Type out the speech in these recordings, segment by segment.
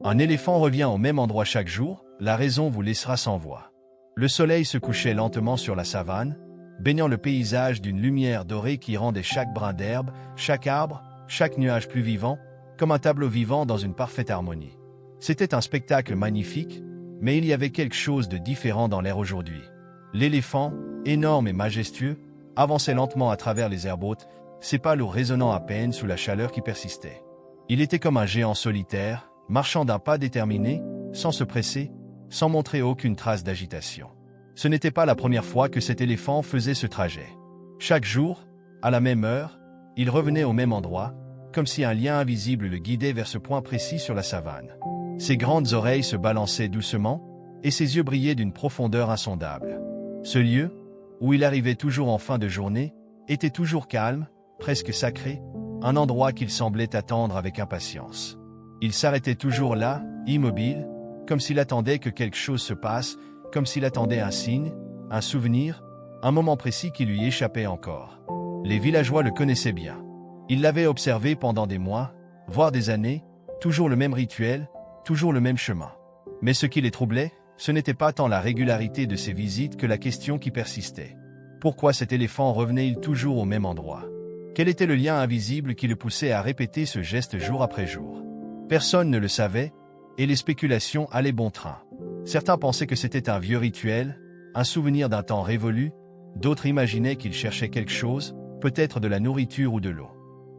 Un éléphant revient au même endroit chaque jour, la raison vous laissera sans voix. Le soleil se couchait lentement sur la savane, baignant le paysage d'une lumière dorée qui rendait chaque brin d'herbe, chaque arbre, chaque nuage plus vivant, comme un tableau vivant dans une parfaite harmonie. C'était un spectacle magnifique, mais il y avait quelque chose de différent dans l'air aujourd'hui. L'éléphant, énorme et majestueux, avançait lentement à travers les herbes hautes, ses pas lourds résonnant à peine sous la chaleur qui persistait. Il était comme un géant solitaire, marchant d'un pas déterminé, sans se presser, sans montrer aucune trace d'agitation. Ce n'était pas la première fois que cet éléphant faisait ce trajet. Chaque jour, à la même heure, il revenait au même endroit, comme si un lien invisible le guidait vers ce point précis sur la savane. Ses grandes oreilles se balançaient doucement, et ses yeux brillaient d'une profondeur insondable. Ce lieu, où il arrivait toujours en fin de journée, était toujours calme, presque sacré, un endroit qu'il semblait attendre avec impatience. Il s'arrêtait toujours là, immobile, comme s'il attendait que quelque chose se passe, comme s'il attendait un signe, un souvenir, un moment précis qui lui échappait encore. Les villageois le connaissaient bien. Ils l'avaient observé pendant des mois, voire des années, toujours le même rituel, toujours le même chemin. Mais ce qui les troublait, ce n'était pas tant la régularité de ses visites que la question qui persistait. Pourquoi cet éléphant revenait-il toujours au même endroit? Quel était le lien invisible qui le poussait à répéter ce geste jour après jour? Personne ne le savait, et les spéculations allaient bon train. Certains pensaient que c'était un vieux rituel, un souvenir d'un temps révolu, d'autres imaginaient qu'il cherchait quelque chose, peut-être de la nourriture ou de l'eau.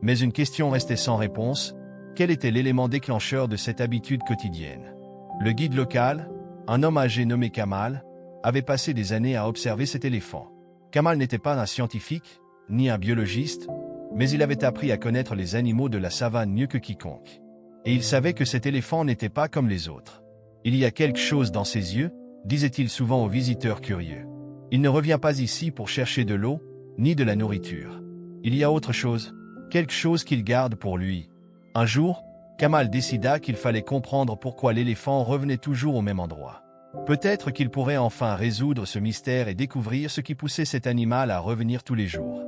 Mais une question restait sans réponse: quel était l'élément déclencheur de cette habitude quotidienne? Le guide local, un homme âgé nommé Kamal, avait passé des années à observer cet éléphant. Kamal n'était pas un scientifique, ni un biologiste, mais il avait appris à connaître les animaux de la savane mieux que quiconque. Et il savait que cet éléphant n'était pas comme les autres. Il y a quelque chose dans ses yeux, disait-il souvent aux visiteurs curieux. Il ne revient pas ici pour chercher de l'eau, ni de la nourriture. Il y a autre chose, quelque chose qu'il garde pour lui. Un jour, Kamal décida qu'il fallait comprendre pourquoi l'éléphant revenait toujours au même endroit. Peut-être qu'il pourrait enfin résoudre ce mystère et découvrir ce qui poussait cet animal à revenir tous les jours.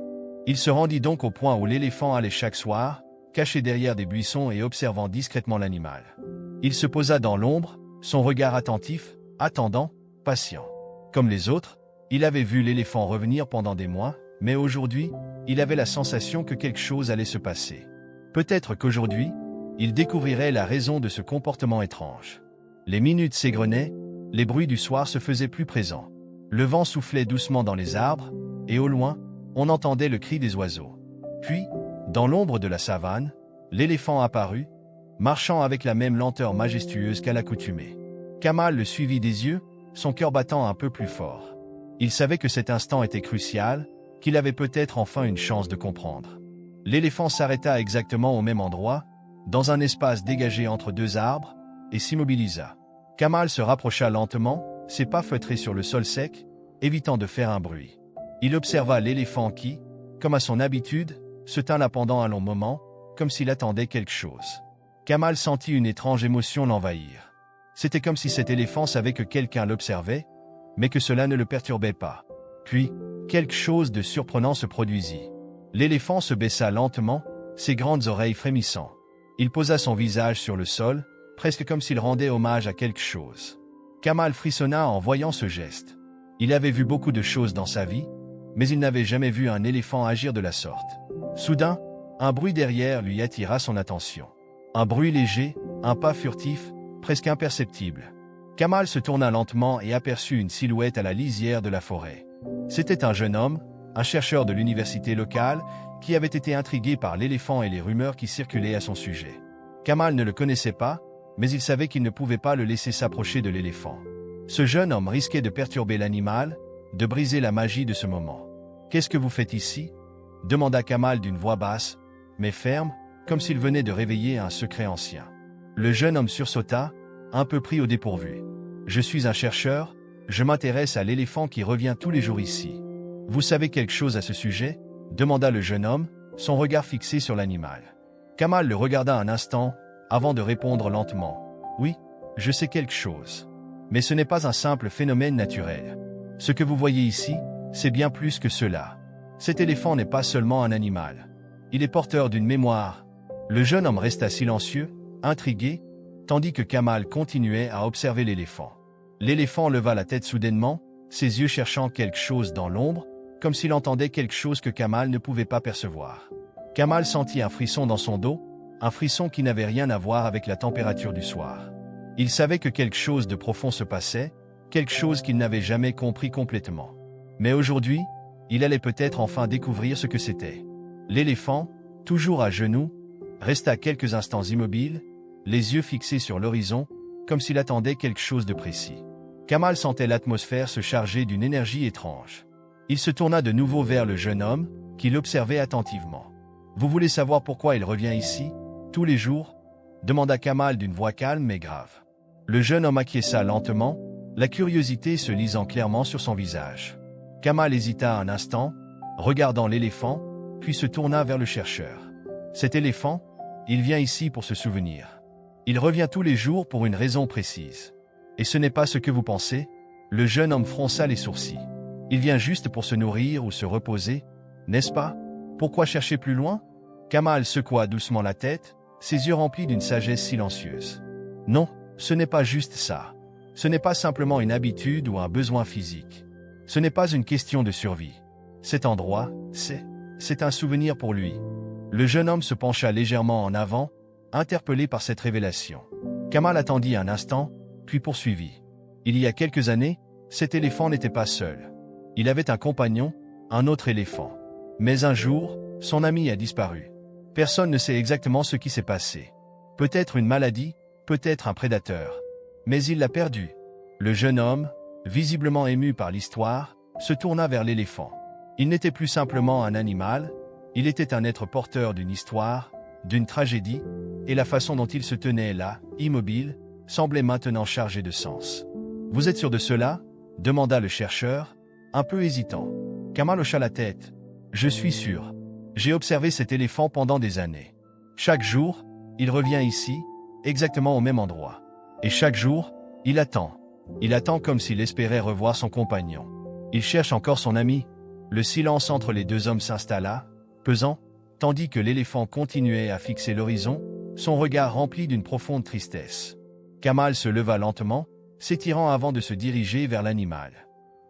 Il se rendit donc au point où l'éléphant allait chaque soir, caché derrière des buissons et observant discrètement l'animal. Il se posa dans l'ombre, son regard attentif, attendant, patient. Comme les autres, il avait vu l'éléphant revenir pendant des mois, mais aujourd'hui, il avait la sensation que quelque chose allait se passer. Peut-être qu'aujourd'hui, il découvrirait la raison de ce comportement étrange. Les minutes s'égrenaient, les bruits du soir se faisaient plus présents. Le vent soufflait doucement dans les arbres, et au loin, on entendait le cri des oiseaux. Puis, dans l'ombre de la savane, l'éléphant apparut, marchant avec la même lenteur majestueuse qu'à l'accoutumée. Kamal le suivit des yeux, son cœur battant un peu plus fort. Il savait que cet instant était crucial, qu'il avait peut-être enfin une chance de comprendre. L'éléphant s'arrêta exactement au même endroit, dans un espace dégagé entre deux arbres, et s'immobilisa. Kamal se rapprocha lentement, ses pas feutrés sur le sol sec, évitant de faire un bruit. Il observa l'éléphant qui, comme à son habitude, se tint là pendant un long moment, comme s'il attendait quelque chose. Kamal sentit une étrange émotion l'envahir. C'était comme si cet éléphant savait que quelqu'un l'observait, mais que cela ne le perturbait pas. Puis, quelque chose de surprenant se produisit. L'éléphant se baissa lentement, ses grandes oreilles frémissant. Il posa son visage sur le sol, presque comme s'il rendait hommage à quelque chose. Kamal frissonna en voyant ce geste. Il avait vu beaucoup de choses dans sa vie, mais il n'avait jamais vu un éléphant agir de la sorte. Soudain, un bruit derrière lui attira son attention. Un bruit léger, un pas furtif, presque imperceptible. Kamal se tourna lentement et aperçut une silhouette à la lisière de la forêt. C'était un jeune homme, un chercheur de l'université locale, qui avait été intrigué par l'éléphant et les rumeurs qui circulaient à son sujet. Kamal ne le connaissait pas, mais il savait qu'il ne pouvait pas le laisser s'approcher de l'éléphant. Ce jeune homme risquait de perturber l'animal, de briser la magie de ce moment. « Qu'est-ce que vous faites ici ?» demanda Kamal d'une voix basse, mais ferme, comme s'il venait de réveiller un secret ancien. Le jeune homme sursauta, un peu pris au dépourvu. « Je suis un chercheur, je m'intéresse à l'éléphant qui revient tous les jours ici. Vous savez quelque chose à ce sujet ?» demanda le jeune homme, son regard fixé sur l'animal. Kamal le regarda un instant, avant de répondre lentement. « Oui, je sais quelque chose. Mais ce n'est pas un simple phénomène naturel. Ce que vous voyez ici, c'est bien plus que cela. Cet éléphant n'est pas seulement un animal. Il est porteur d'une mémoire. » Le jeune homme resta silencieux, intrigué, tandis que Kamal continuait à observer l'éléphant. L'éléphant leva la tête soudainement, ses yeux cherchant quelque chose dans l'ombre, comme s'il entendait quelque chose que Kamal ne pouvait pas percevoir. Kamal sentit un frisson dans son dos, un frisson qui n'avait rien à voir avec la température du soir. Il savait que quelque chose de profond se passait, quelque chose qu'il n'avait jamais compris complètement. Mais aujourd'hui, il allait peut-être enfin découvrir ce que c'était. L'éléphant, toujours à genoux, resta quelques instants immobile, les yeux fixés sur l'horizon, comme s'il attendait quelque chose de précis. Kamal sentait l'atmosphère se charger d'une énergie étrange. Il se tourna de nouveau vers le jeune homme, qui l'observait attentivement. « Vous voulez savoir pourquoi il revient ici, tous les jours ?» demanda Kamal d'une voix calme mais grave. Le jeune homme acquiesça lentement, la curiosité se lisant clairement sur son visage. Kamal hésita un instant, regardant l'éléphant, puis se tourna vers le chercheur. « Cet éléphant, il vient ici pour se souvenir. Il revient tous les jours pour une raison précise. Et ce n'est pas ce que vous pensez ?» Le jeune homme fronça les sourcils. « Il vient juste pour se nourrir ou se reposer, n'est-ce pas? Pourquoi chercher plus loin ?» Kamal secoua doucement la tête, ses yeux remplis d'une sagesse silencieuse. « Non, ce n'est pas juste ça. Ce n'est pas simplement une habitude ou un besoin physique. Ce n'est pas une question de survie. Cet endroit, c'est un souvenir pour lui. » Le jeune homme se pencha légèrement en avant, interpellé par cette révélation. Kamal attendit un instant, puis poursuivit. « Il y a quelques années, cet éléphant n'était pas seul. Il avait un compagnon, un autre éléphant. Mais un jour, son ami a disparu. Personne ne sait exactement ce qui s'est passé. Peut-être une maladie, peut-être un prédateur. Mais il l'a perdu. » Le jeune homme, visiblement ému par l'histoire, se tourna vers l'éléphant. Il n'était plus simplement un animal, il était un être porteur d'une histoire, d'une tragédie, et la façon dont il se tenait là, immobile, semblait maintenant chargée de sens. « Vous êtes sûr de cela ?» demanda le chercheur, un peu hésitant. Kamal hocha la tête. « Je suis sûr. J'ai observé cet éléphant pendant des années. Chaque jour, il revient ici, exactement au même endroit. Et chaque jour, il attend. Il attend comme s'il espérait revoir son compagnon. Il cherche encore son ami. » Le silence entre les deux hommes s'installa, pesant, tandis que l'éléphant continuait à fixer l'horizon, son regard rempli d'une profonde tristesse. Kamal se leva lentement, s'étirant avant de se diriger vers l'animal.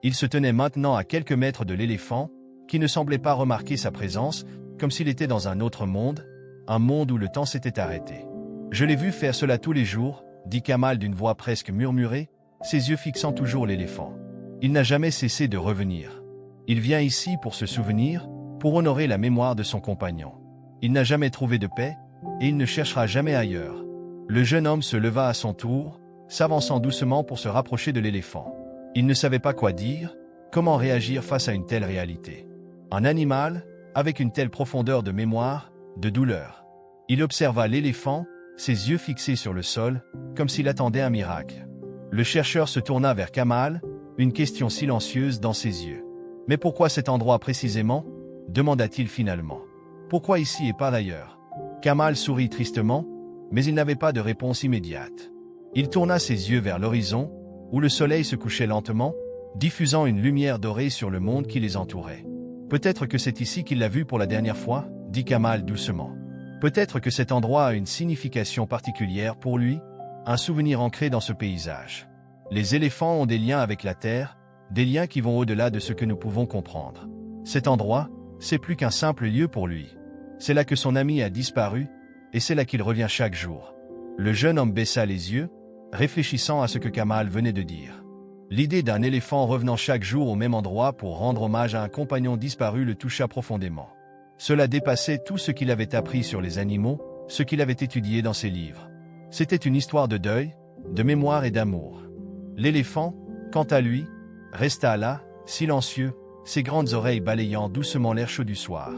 Il se tenait maintenant à quelques mètres de l'éléphant, qui ne semblait pas remarquer sa présence, comme s'il était dans un autre monde, un monde où le temps s'était arrêté. « Je l'ai vu faire cela tous les jours », dit Kamal d'une voix presque murmurée, ses yeux fixant toujours l'éléphant. Il n'a jamais cessé de revenir. Il vient ici pour se souvenir, pour honorer la mémoire de son compagnon. Il n'a jamais trouvé de paix, et il ne cherchera jamais ailleurs. Le jeune homme se leva à son tour, s'avançant doucement pour se rapprocher de l'éléphant. Il ne savait pas quoi dire, comment réagir face à une telle réalité. Un animal, avec une telle profondeur de mémoire, de douleur. Il observa l'éléphant, ses yeux fixés sur le sol, comme s'il attendait un miracle. Le chercheur se tourna vers Kamal, une question silencieuse dans ses yeux. « Mais pourquoi cet endroit précisément ?» demanda-t-il finalement. « Pourquoi ici et pas ailleurs ?» Kamal sourit tristement, mais il n'avait pas de réponse immédiate. Il tourna ses yeux vers l'horizon, où le soleil se couchait lentement, diffusant une lumière dorée sur le monde qui les entourait. « Peut-être que c'est ici qu'il l'a vu pour la dernière fois, » dit Kamal doucement. « Peut-être que cet endroit a une signification particulière pour lui, un souvenir ancré dans ce paysage. Les éléphants ont des liens avec la terre, des liens qui vont au-delà de ce que nous pouvons comprendre. Cet endroit, c'est plus qu'un simple lieu pour lui. C'est là que son ami a disparu, et c'est là qu'il revient chaque jour. » Le jeune homme baissa les yeux, réfléchissant à ce que Kamal venait de dire. L'idée d'un éléphant revenant chaque jour au même endroit pour rendre hommage à un compagnon disparu le toucha profondément. Cela dépassait tout ce qu'il avait appris sur les animaux, ce qu'il avait étudié dans ses livres. C'était une histoire de deuil, de mémoire et d'amour. L'éléphant, quant à lui, resta là, silencieux, ses grandes oreilles balayant doucement l'air chaud du soir.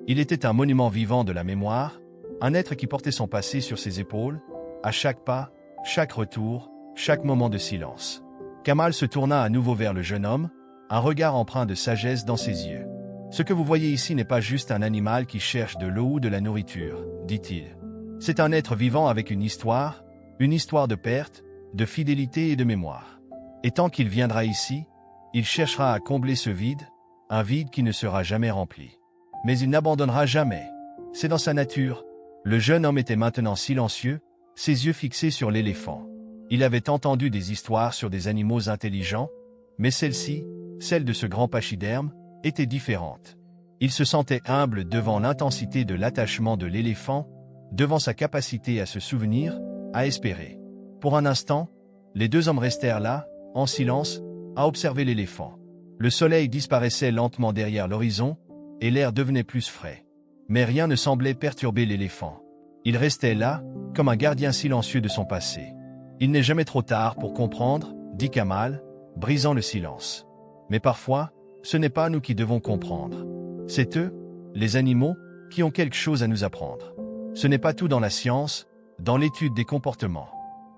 Il était un monument vivant de la mémoire, un être qui portait son passé sur ses épaules, à chaque pas, chaque retour, chaque moment de silence. Kamal se tourna à nouveau vers le jeune homme, un regard empreint de sagesse dans ses yeux. « Ce que vous voyez ici n'est pas juste un animal qui cherche de l'eau ou de la nourriture, » dit-il. « C'est un être vivant avec une histoire de perte, de fidélité et de mémoire. Et tant qu'il viendra ici, il cherchera à combler ce vide, un vide qui ne sera jamais rempli. Mais il n'abandonnera jamais. C'est dans sa nature. » Le jeune homme était maintenant silencieux, ses yeux fixés sur l'éléphant. Il avait entendu des histoires sur des animaux intelligents, mais celle-ci, celle de ce grand pachyderme, était différente. Il se sentait humble devant l'intensité de l'attachement de l'éléphant, devant sa capacité à se souvenir, à espérer. Pour un instant, les deux hommes restèrent là, en silence, à observer l'éléphant. Le soleil disparaissait lentement derrière l'horizon, et l'air devenait plus frais. Mais rien ne semblait perturber l'éléphant. Il restait là, comme un gardien silencieux de son passé. « Il n'est jamais trop tard pour comprendre », dit Kamal, brisant le silence. Mais parfois, ce n'est pas nous qui devons comprendre. C'est eux, les animaux, qui ont quelque chose à nous apprendre. Ce n'est pas tout dans la science, dans l'étude des comportements.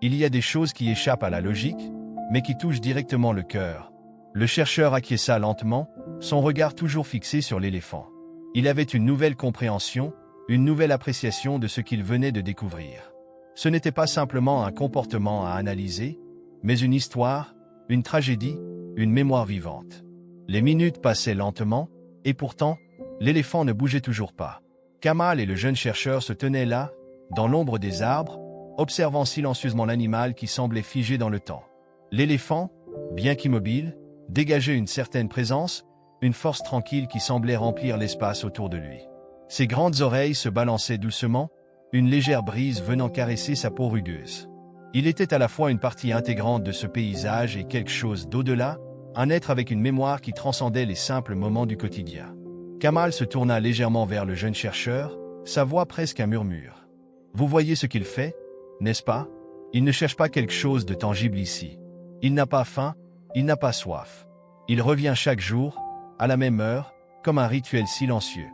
Il y a des choses qui échappent à la logique, mais qui touchent directement le cœur. Le chercheur acquiesça lentement, son regard toujours fixé sur l'éléphant. Il avait une nouvelle compréhension, une nouvelle appréciation de ce qu'il venait de découvrir. Ce n'était pas simplement un comportement à analyser, mais une histoire, une tragédie, une mémoire vivante. Les minutes passaient lentement, et pourtant, l'éléphant ne bougeait toujours pas. Kamal et le jeune chercheur se tenaient là, dans l'ombre des arbres, observant silencieusement l'animal qui semblait figé dans le temps. L'éléphant, bien qu'immobile, dégageait une certaine présence, une force tranquille qui semblait remplir l'espace autour de lui. Ses grandes oreilles se balançaient doucement, une légère brise venant caresser sa peau rugueuse. Il était à la fois une partie intégrante de ce paysage et quelque chose d'au-delà, un être avec une mémoire qui transcendait les simples moments du quotidien. Kamal se tourna légèrement vers le jeune chercheur, sa voix presque un murmure. « Vous voyez ce qu'il fait, n'est-ce pas? Il ne cherche pas quelque chose de tangible ici. Il n'a pas faim, il n'a pas soif. Il revient chaque jour, à la même heure, comme un rituel silencieux. »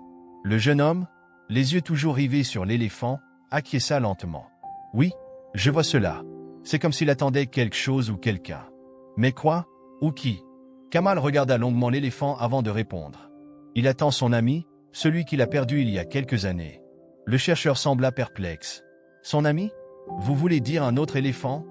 Le jeune homme, les yeux toujours rivés sur l'éléphant, acquiesça lentement. « Oui, je vois cela. C'est comme s'il attendait quelque chose ou quelqu'un. Mais quoi? Ou qui? » Kamal regarda longuement l'éléphant avant de répondre. « Il attend son ami, celui qu'il a perdu il y a quelques années. » Le chercheur sembla perplexe. « Son ami? Vous voulez dire un autre éléphant ?»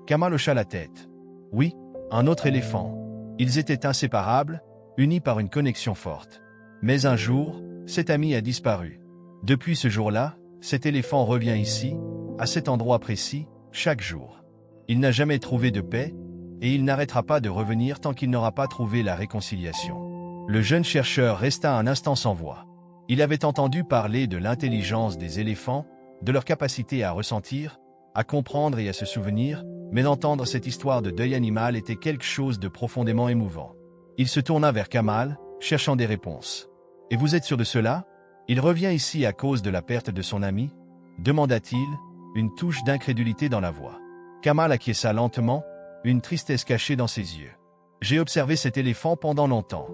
Kamal hocha la tête. « Oui, un autre éléphant. Ils étaient inséparables, unis par une connexion forte. Mais un jour, cet ami a disparu. Depuis ce jour-là, cet éléphant revient ici, à cet endroit précis, chaque jour. Il n'a jamais trouvé de paix, et il n'arrêtera pas de revenir tant qu'il n'aura pas trouvé la réconciliation. » Le jeune chercheur resta un instant sans voix. Il avait entendu parler de l'intelligence des éléphants, de leur capacité à ressentir, à comprendre et à se souvenir, mais d'entendre cette histoire de deuil animal était quelque chose de profondément émouvant. Il se tourna vers Kamal, cherchant des réponses. « Et vous êtes sûr de cela? Il revient ici à cause de la perte de son ami ?» demanda-t-il, une touche d'incrédulité dans la voix. Kamal acquiesça lentement, une tristesse cachée dans ses yeux. « J'ai observé cet éléphant pendant longtemps.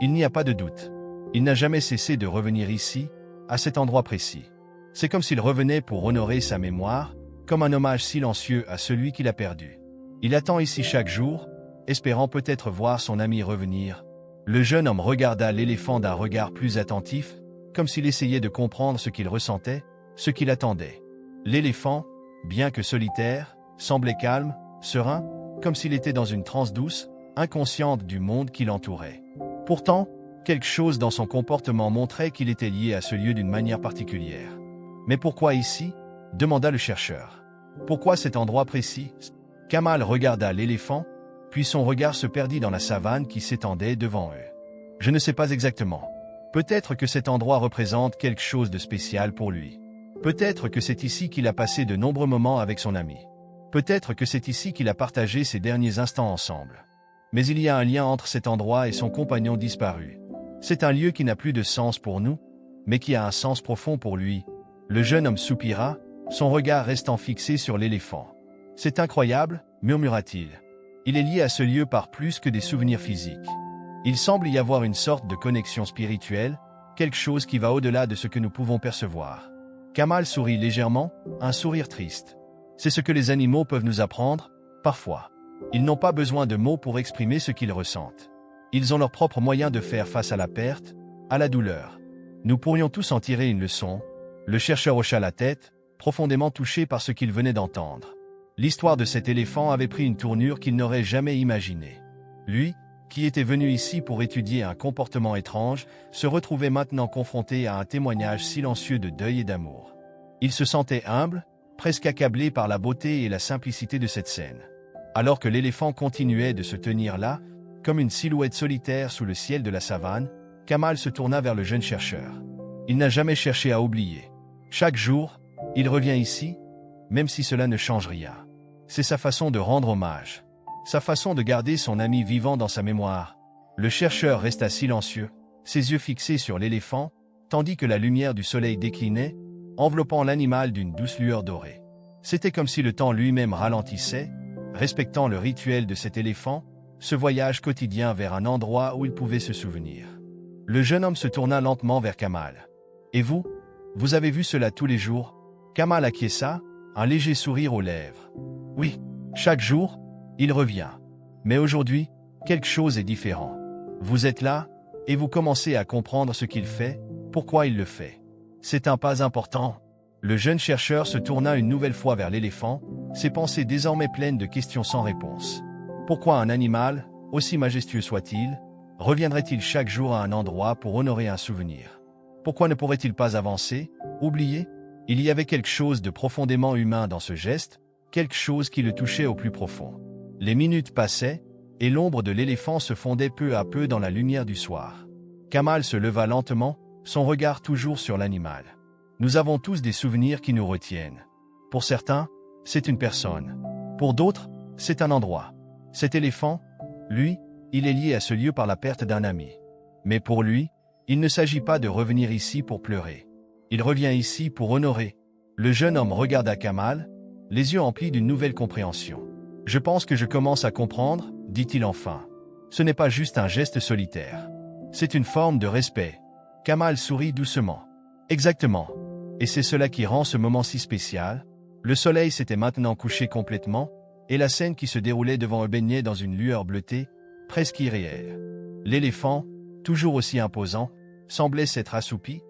Il n'y a pas de doute. Il n'a jamais cessé de revenir ici, à cet endroit précis. C'est comme s'il revenait pour honorer sa mémoire, comme un hommage silencieux à celui qu'il a perdu. Il attend ici chaque jour, espérant peut-être voir son ami revenir. » Le jeune homme regarda l'éléphant d'un regard plus attentif, comme s'il essayait de comprendre ce qu'il ressentait, ce qu'il attendait. L'éléphant, bien que solitaire, semblait calme, serein, comme s'il était dans une transe douce, inconsciente du monde qui l'entourait. Pourtant, quelque chose dans son comportement montrait qu'il était lié à ce lieu d'une manière particulière. « Mais pourquoi ici ?» demanda le chercheur. « Pourquoi cet endroit précis ?» Kamal regarda l'éléphant, puis son regard se perdit dans la savane qui s'étendait devant eux. « Je ne sais pas exactement. Peut-être que cet endroit représente quelque chose de spécial pour lui. Peut-être que c'est ici qu'il a passé de nombreux moments avec son ami. Peut-être que c'est ici qu'il a partagé ses derniers instants ensemble. Mais il y a un lien entre cet endroit et son compagnon disparu. C'est un lieu qui n'a plus de sens pour nous, mais qui a un sens profond pour lui. » Le jeune homme soupira, son regard restant fixé sur l'éléphant. « C'est incroyable, murmura-t-il. Il est lié à ce lieu par plus que des souvenirs physiques. Il semble y avoir une sorte de connexion spirituelle, quelque chose qui va au-delà de ce que nous pouvons percevoir. » Kamal sourit légèrement, un sourire triste. C'est ce que les animaux peuvent nous apprendre, parfois. Ils n'ont pas besoin de mots pour exprimer ce qu'ils ressentent. Ils ont leur propre moyen de faire face à la perte, à la douleur. Nous pourrions tous en tirer une leçon. Le chercheur hocha la tête, profondément touché par ce qu'il venait d'entendre. L'histoire de cet éléphant avait pris une tournure qu'il n'aurait jamais imaginée. Lui, qui était venu ici pour étudier un comportement étrange, se retrouvait maintenant confronté à un témoignage silencieux de deuil et d'amour. Il se sentait humble, presque accablé par la beauté et la simplicité de cette scène. Alors que l'éléphant continuait de se tenir là, comme une silhouette solitaire sous le ciel de la savane, Kamal se tourna vers le jeune chercheur. Il n'a jamais cherché à oublier. Chaque jour, il revient ici, même si cela ne change rien. C'est sa façon de rendre hommage. Sa façon de garder son ami vivant dans sa mémoire. Le chercheur resta silencieux, ses yeux fixés sur l'éléphant, tandis que la lumière du soleil déclinait, enveloppant l'animal d'une douce lueur dorée. C'était comme si le temps lui-même ralentissait, respectant le rituel de cet éléphant, ce voyage quotidien vers un endroit où il pouvait se souvenir. Le jeune homme se tourna lentement vers Kamal. « Et vous? Vous avez vu cela tous les jours ?» Kamal acquiesça, un léger sourire aux lèvres. « Oui, chaque jour, il revient. Mais aujourd'hui, quelque chose est différent. Vous êtes là, et vous commencez à comprendre ce qu'il fait, pourquoi il le fait. C'est un pas important. » Le jeune chercheur se tourna une nouvelle fois vers l'éléphant, ses pensées désormais pleines de questions sans réponse. Pourquoi un animal, aussi majestueux soit-il, reviendrait-il chaque jour à un endroit pour honorer un souvenir? Pourquoi ne pourrait-il pas avancer, oublier? Il y avait quelque chose de profondément humain dans ce geste, quelque chose qui le touchait au plus profond. Les minutes passaient, et l'ombre de l'éléphant se fondait peu à peu dans la lumière du soir. Kamal se leva lentement, son regard toujours sur l'animal. Nous avons tous des souvenirs qui nous retiennent. Pour certains, c'est une personne. Pour d'autres, c'est un endroit. Cet éléphant, lui, il est lié à ce lieu par la perte d'un ami. Mais pour lui, il ne s'agit pas de revenir ici pour pleurer. Il revient ici pour honorer. Le jeune homme regarda Kamal, les yeux emplis d'une nouvelle compréhension. « Je pense que je commence à comprendre, » dit-il enfin. Ce n'est pas juste un geste solitaire. C'est une forme de respect. Kamal sourit doucement. « Exactement. Et c'est cela qui rend ce moment si spécial. » Le soleil s'était maintenant couché complètement, et la scène qui se déroulait devant eux baignait dans une lueur bleutée, presque irréelle. L'éléphant, toujours aussi imposant, semblait s'être assoupi,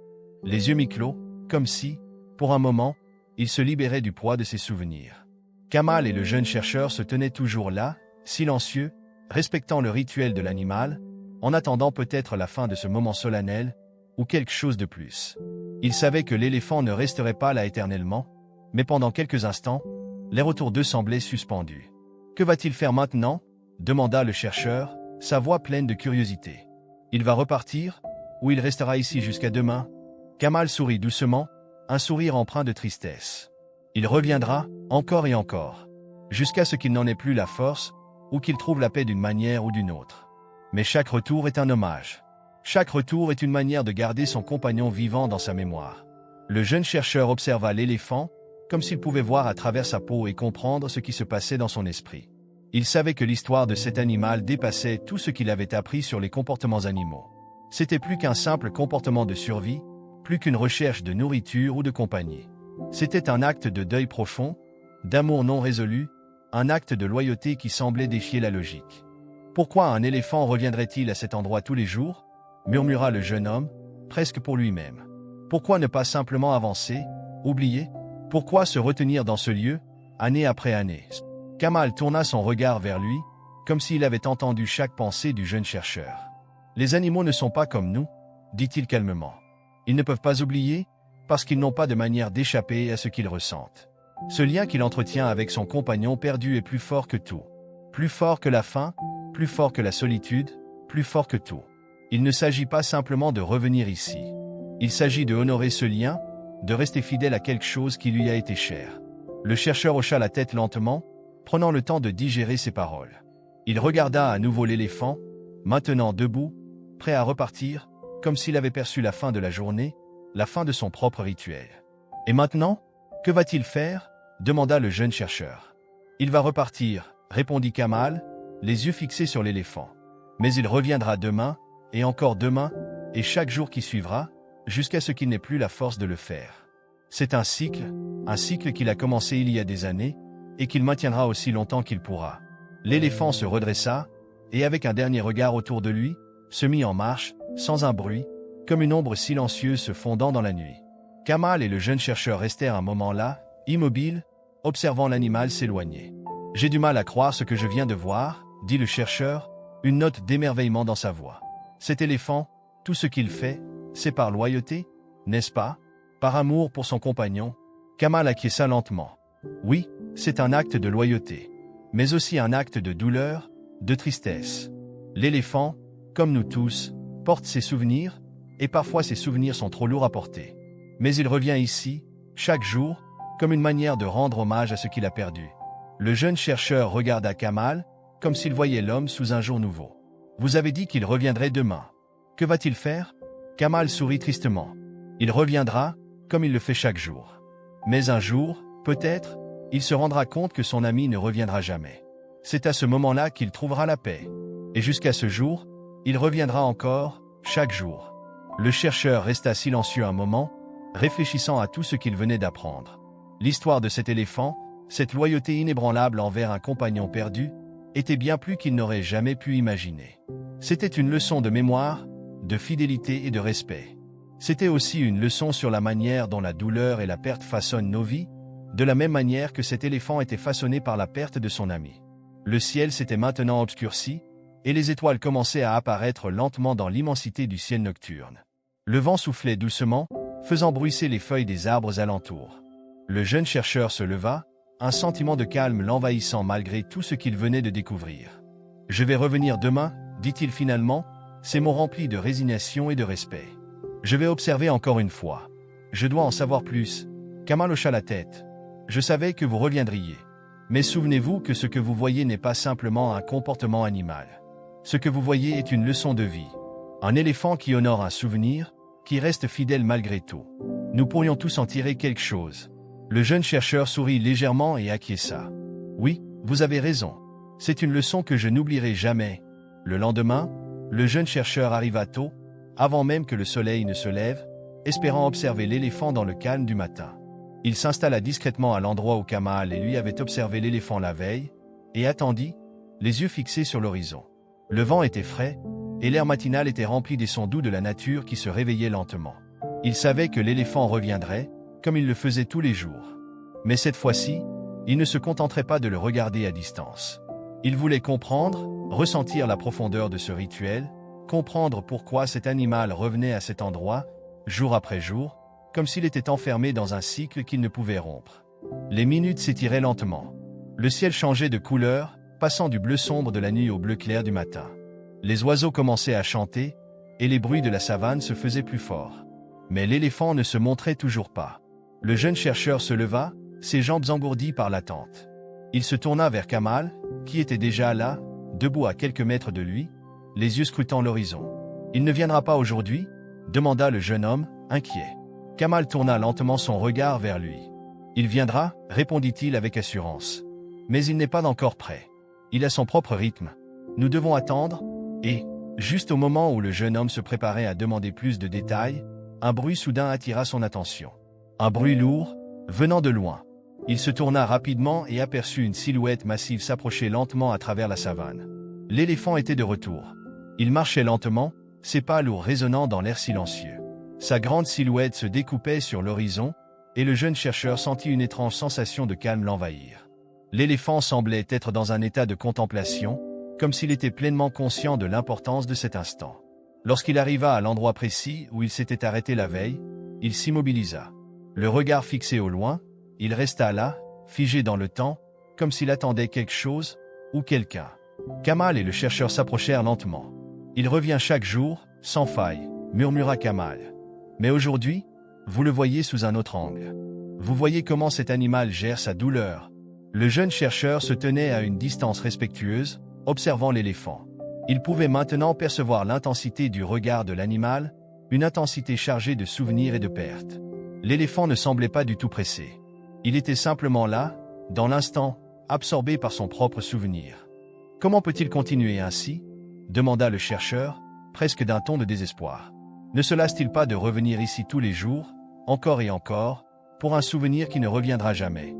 les yeux mi-clos, comme si, pour un moment, il se libérait du poids de ses souvenirs. Kamal et le jeune chercheur se tenaient toujours là, silencieux, respectant le rituel de l'animal, en attendant peut-être la fin de ce moment solennel, ou quelque chose de plus. Ils savaient que l'éléphant ne resterait pas là éternellement, mais pendant quelques instants, l'air autour d'eux semblait suspendu. « Que va-t-il faire maintenant ?» demanda le chercheur, sa voix pleine de curiosité. « Il va repartir, ou il restera ici jusqu'à demain ?» Kamal sourit doucement, un sourire empreint de tristesse. « Il reviendra, encore et encore, jusqu'à ce qu'il n'en ait plus la force, ou qu'il trouve la paix d'une manière ou d'une autre. Mais chaque retour est un hommage. Chaque retour est une manière de garder son compagnon vivant dans sa mémoire. » Le jeune chercheur observa l'éléphant, comme s'il pouvait voir à travers sa peau et comprendre ce qui se passait dans son esprit. Il savait que l'histoire de cet animal dépassait tout ce qu'il avait appris sur les comportements animaux. C'était plus qu'un simple comportement de survie, plus qu'une recherche de nourriture ou de compagnie. C'était un acte de deuil profond, d'amour non résolu, un acte de loyauté qui semblait défier la logique. « Pourquoi un éléphant reviendrait-il à cet endroit tous les jours ?» murmura le jeune homme, presque pour lui-même. « Pourquoi ne pas simplement avancer, oublier ? Pourquoi se retenir dans ce lieu, année après année ?» Kamal tourna son regard vers lui, comme s'il avait entendu chaque pensée du jeune chercheur. « Les animaux ne sont pas comme nous, » dit-il calmement. « Ils ne peuvent pas oublier, parce qu'ils n'ont pas de manière d'échapper à ce qu'ils ressentent. Ce lien qu'il entretient avec son compagnon perdu est plus fort que tout. Plus fort que la faim, plus fort que la solitude, plus fort que tout. Il ne s'agit pas simplement de revenir ici. Il s'agit de honorer ce lien, de rester fidèle à quelque chose qui lui a été cher. » Le chercheur hocha la tête lentement, prenant le temps de digérer ses paroles. Il regarda à nouveau l'éléphant, maintenant debout, prêt à repartir, comme s'il avait perçu la fin de la journée, la fin de son propre rituel. « Et maintenant, que va-t-il faire ?» demanda le jeune chercheur. « Il va repartir, » répondit Kamal, les yeux fixés sur l'éléphant. « Mais il reviendra demain, et encore demain, et chaque jour qui suivra, jusqu'à ce qu'il n'ait plus la force de le faire. C'est un cycle qu'il a commencé il y a des années, et qu'il maintiendra aussi longtemps qu'il pourra. » L'éléphant se redressa, et avec un dernier regard autour de lui, se mit en marche, sans un bruit, comme une ombre silencieuse se fondant dans la nuit. Kamal et le jeune chercheur restèrent un moment là, immobiles, observant l'animal s'éloigner. « J'ai du mal à croire ce que je viens de voir, » dit le chercheur, une note d'émerveillement dans sa voix. « Cet éléphant, tout ce qu'il fait, c'est par loyauté, n'est-ce pas? Par amour pour son compagnon. » Kamal acquiesça lentement. Oui, c'est un acte de loyauté, mais aussi un acte de douleur, de tristesse. L'éléphant, comme nous tous, porte ses souvenirs, et parfois ces souvenirs sont trop lourds à porter. Mais il revient ici, chaque jour, comme une manière de rendre hommage à ce qu'il a perdu. Le jeune chercheur regarda Kamal, comme s'il voyait l'homme sous un jour nouveau. Vous avez dit qu'il reviendrait demain. Que va-t-il faire? Kamal sourit tristement. Il reviendra, comme il le fait chaque jour. Mais un jour, peut-être, il se rendra compte que son ami ne reviendra jamais. C'est à ce moment-là qu'il trouvera la paix. Et jusqu'à ce jour, il reviendra encore, chaque jour. Le chercheur resta silencieux un moment, réfléchissant à tout ce qu'il venait d'apprendre. L'histoire de cet éléphant, cette loyauté inébranlable envers un compagnon perdu, était bien plus qu'il n'aurait jamais pu imaginer. C'était une leçon de mémoire, de fidélité et de respect. C'était aussi une leçon sur la manière dont la douleur et la perte façonnent nos vies, de la même manière que cet éléphant était façonné par la perte de son ami. Le ciel s'était maintenant obscurci, et les étoiles commençaient à apparaître lentement dans l'immensité du ciel nocturne. Le vent soufflait doucement, faisant bruisser les feuilles des arbres alentours. Le jeune chercheur se leva, un sentiment de calme l'envahissant malgré tout ce qu'il venait de découvrir. « Je vais revenir demain », dit-il finalement, ces mots remplis de résignation et de respect. « Je vais observer encore une fois. Je dois en savoir plus. » Kamal hocha la tête. « Je savais que vous reviendriez. Mais souvenez-vous que ce que vous voyez n'est pas simplement un comportement animal. Ce que vous voyez est une leçon de vie. Un éléphant qui honore un souvenir, qui reste fidèle malgré tout. Nous pourrions tous en tirer quelque chose. » Le jeune chercheur sourit légèrement et acquiesça. « Oui, vous avez raison. C'est une leçon que je n'oublierai jamais. » Le lendemain, le jeune chercheur arriva tôt, avant même que le soleil ne se lève, espérant observer l'éléphant dans le calme du matin. Il s'installa discrètement à l'endroit où Kamal et lui avaient observé l'éléphant la veille, et attendit, les yeux fixés sur l'horizon. Le vent était frais, et l'air matinal était rempli des sons doux de la nature qui se réveillaient lentement. Il savait que l'éléphant reviendrait, comme il le faisait tous les jours. Mais cette fois-ci, il ne se contenterait pas de le regarder à distance. Il voulait comprendre, ressentir la profondeur de ce rituel, comprendre pourquoi cet animal revenait à cet endroit, jour après jour, comme s'il était enfermé dans un cycle qu'il ne pouvait rompre. Les minutes s'étiraient lentement. Le ciel changeait de couleur, passant du bleu sombre de la nuit au bleu clair du matin. Les oiseaux commençaient à chanter, et les bruits de la savane se faisaient plus forts. Mais l'éléphant ne se montrait toujours pas. Le jeune chercheur se leva, ses jambes engourdies par l'attente. Il se tourna vers Kamal, qui était déjà là, debout à quelques mètres de lui, les yeux scrutant l'horizon. « Il ne viendra pas aujourd'hui » demanda le jeune homme, inquiet. Kamal tourna lentement son regard vers lui. « Il viendra » répondit-il avec assurance. « Mais il n'est pas encore prêt. Il a son propre rythme. Nous devons attendre, et, juste au moment où le jeune homme se préparait à demander plus de détails, un bruit soudain attira son attention. Un bruit lourd, venant de loin. Il se tourna rapidement et aperçut une silhouette massive s'approcher lentement à travers la savane. L'éléphant était de retour. Il marchait lentement, ses pas lourds résonnant dans l'air silencieux. Sa grande silhouette se découpait sur l'horizon, et le jeune chercheur sentit une étrange sensation de calme l'envahir. L'éléphant semblait être dans un état de contemplation, comme s'il était pleinement conscient de l'importance de cet instant. Lorsqu'il arriva à l'endroit précis où il s'était arrêté la veille, il s'immobilisa. Le regard fixé au loin, il resta là, figé dans le temps, comme s'il attendait quelque chose ou quelqu'un. Kamal et le chercheur s'approchèrent lentement. « Il revient chaque jour, sans faille », murmura Kamal. « Mais aujourd'hui, vous le voyez sous un autre angle. Vous voyez comment cet animal gère sa douleur. » Le jeune chercheur se tenait à une distance respectueuse, observant l'éléphant. Il pouvait maintenant percevoir l'intensité du regard de l'animal, une intensité chargée de souvenirs et de pertes. L'éléphant ne semblait pas du tout pressé. Il était simplement là, dans l'instant, absorbé par son propre souvenir. « Comment peut-il continuer ainsi ?» demanda le chercheur, presque d'un ton de désespoir. « Ne se lasse-t-il pas de revenir ici tous les jours, encore et encore, pour un souvenir qui ne reviendra jamais ?»